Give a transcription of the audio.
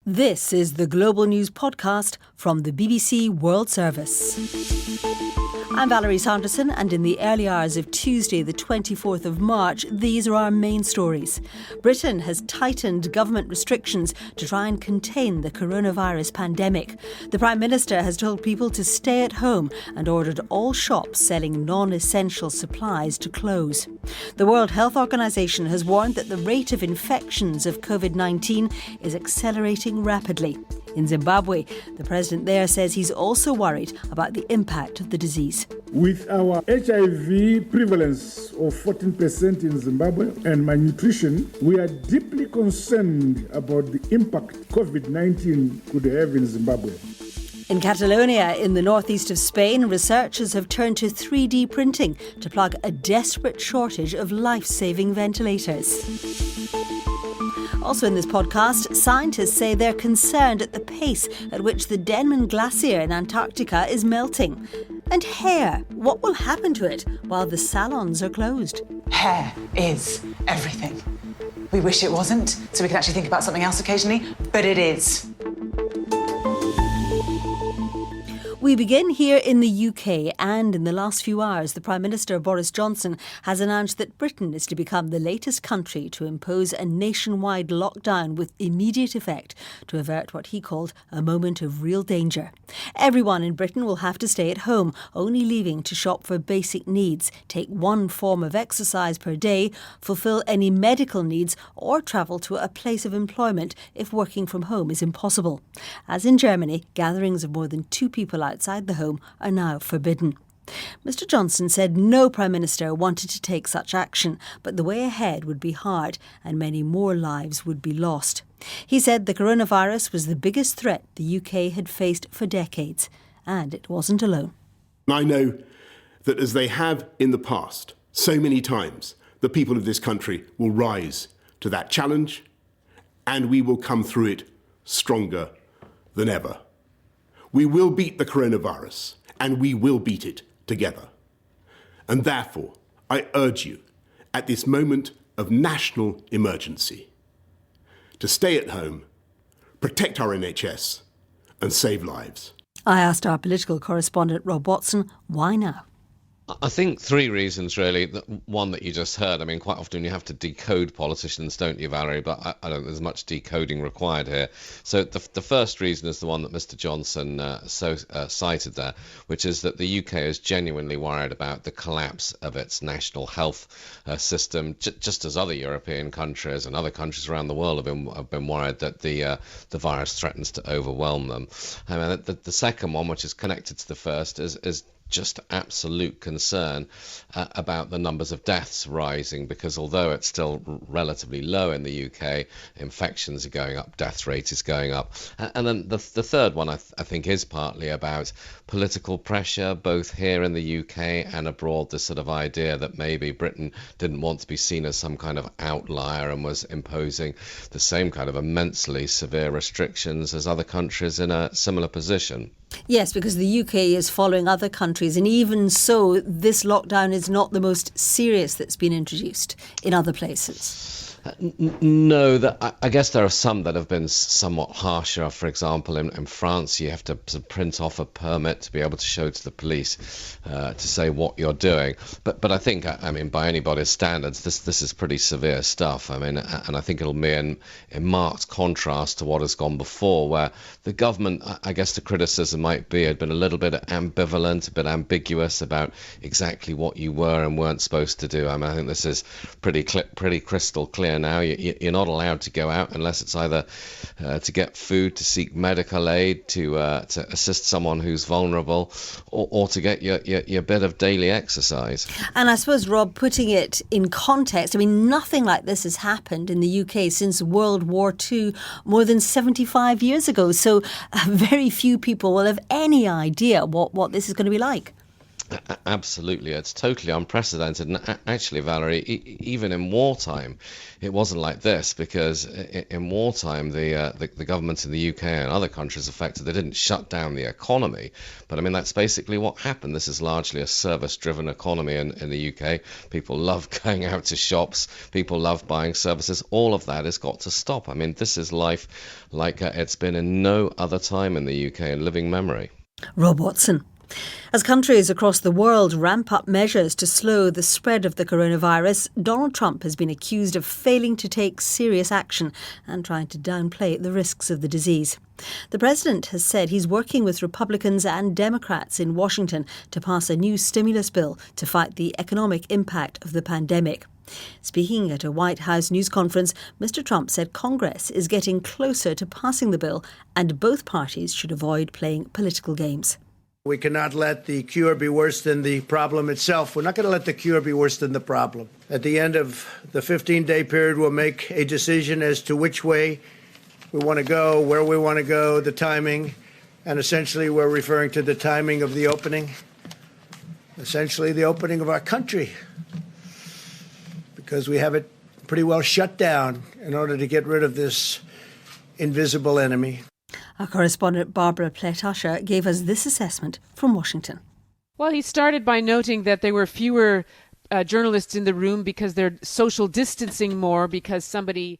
This is the Global News Podcast from the BBC World Service. I'm Valerie Sanderson, and in the early hours of Tuesday, the 24th of March, these are our main stories. Britain has tightened government restrictions to try and contain the coronavirus pandemic. The Prime Minister has told people to stay at home and ordered all shops selling non-essential supplies to close. The World Health Organization has warned that the rate of infections of COVID-19 is accelerating rapidly. In Zimbabwe, the president there says he's also worried about the impact of the disease. With our HIV prevalence of 14% in Zimbabwe and malnutrition, we are deeply concerned about the impact COVID-19 could have in Zimbabwe. In Catalonia, in the northeast of Spain, researchers have turned to 3D printing to plug a desperate shortage of life-saving ventilators. Also in this podcast, scientists say they're concerned at the pace at which the Denman Glacier in Antarctica is melting. And hair, what will happen to it while the salons are closed? Hair is everything. We wish it wasn't, so we can actually think about something else occasionally, but it is. We begin here in the UK, and in the last few hours, the Prime Minister, Boris Johnson, has announced that Britain is to become the latest country to impose a nationwide lockdown with immediate effect to avert what he called a moment of real danger. Everyone in Britain will have to stay at home, only leaving to shop for basic needs, take one form of exercise per day, fulfil any medical needs, or travel to a place of employment if working from home is impossible. As in Germany, gatherings of more than 2 people outside the home are now forbidden. Mr Johnson said no Prime Minister wanted to take such action, but the way ahead would be hard and many more lives would be lost. He said the coronavirus was the biggest threat the UK had faced for decades, and it wasn't alone. I know that as they have in the past, so many times, the people of this country will rise to that challenge and we will come through it stronger than ever. We will beat the coronavirus, and we will beat it together. And therefore, I urge you, at this moment of national emergency, to stay at home, protect our NHS, and save lives. I asked our political correspondent Rob Watson, why now? I think 3 reasons, really. One that you just heard. I mean, quite often you have to decode politicians, don't you, Valerie? But I don't think there's much decoding required here. So the first reason is the one that Mr Johnson cited there, which is that the UK is genuinely worried about the collapse of its national health system, just as other European countries and other countries around the world have been worried that the virus threatens to overwhelm them. I mean, the second one, which is connected to the first, is just absolute concern about the numbers of deaths rising, because although it's still relatively low in the UK, infections are going up, death rate is going up. And then the third one I think is partly about political pressure, both here in the UK and abroad, this sort of idea that maybe Britain didn't want to be seen as some kind of outlier and was imposing the same kind of immensely severe restrictions as other countries in a similar position. Yes, because the UK is following other countries, and even so, this lockdown is not the most serious that's been introduced in other places. No, I guess there are some that have been somewhat harsher. For example, in France, you have to print off a permit to be able to show to the police to say what you're doing. But I think, I mean, by anybody's standards, this is pretty severe stuff. I mean, and I think it'll be in marked contrast to what has gone before, where the government, I guess the criticism might be, had been a little bit ambivalent, a bit ambiguous about exactly what you were and weren't supposed to do. I mean, I think this is pretty crystal clear now. You're not allowed to go out unless it's either to get food, to seek medical aid, to assist someone who's vulnerable, or to get your bit of daily exercise. And I suppose, Rob, putting it in context, I mean, nothing like this has happened in the UK since World War II, more than 75 years ago. So very few people will have any idea what this is going to be like. Absolutely, it's totally unprecedented. And actually, Valerie, even in wartime, it wasn't like this, because in wartime, the governments in the UK and other countries affected, they didn't shut down the economy. But I mean, that's basically what happened. This is largely a service-driven economy in the UK. People love going out to shops. People love buying services. All of that has got to stop. I mean, this is life like it's been in no other time in the UK in living memory. Rob Watson. As countries across the world ramp up measures to slow the spread of the coronavirus, Donald Trump has been accused of failing to take serious action and trying to downplay the risks of the disease. The president has said he's working with Republicans and Democrats in Washington to pass a new stimulus bill to fight the economic impact of the pandemic. Speaking at a White House news conference, Mr. Trump said Congress is getting closer to passing the bill and both parties should avoid playing political games. We cannot let the cure be worse than the problem itself. We're not going to let the cure be worse than the problem. At the end of the 15-day period, we'll make a decision as to which way we want to go, where we want to go, the timing, and essentially we're referring to the timing of the opening, essentially the opening of our country, because we have it pretty well shut down in order to get rid of this invisible enemy. Our correspondent Barbara Plett-Usher gave us this assessment from Washington. Well, he started by noting that there were fewer journalists in the room because they're social distancing more, because somebody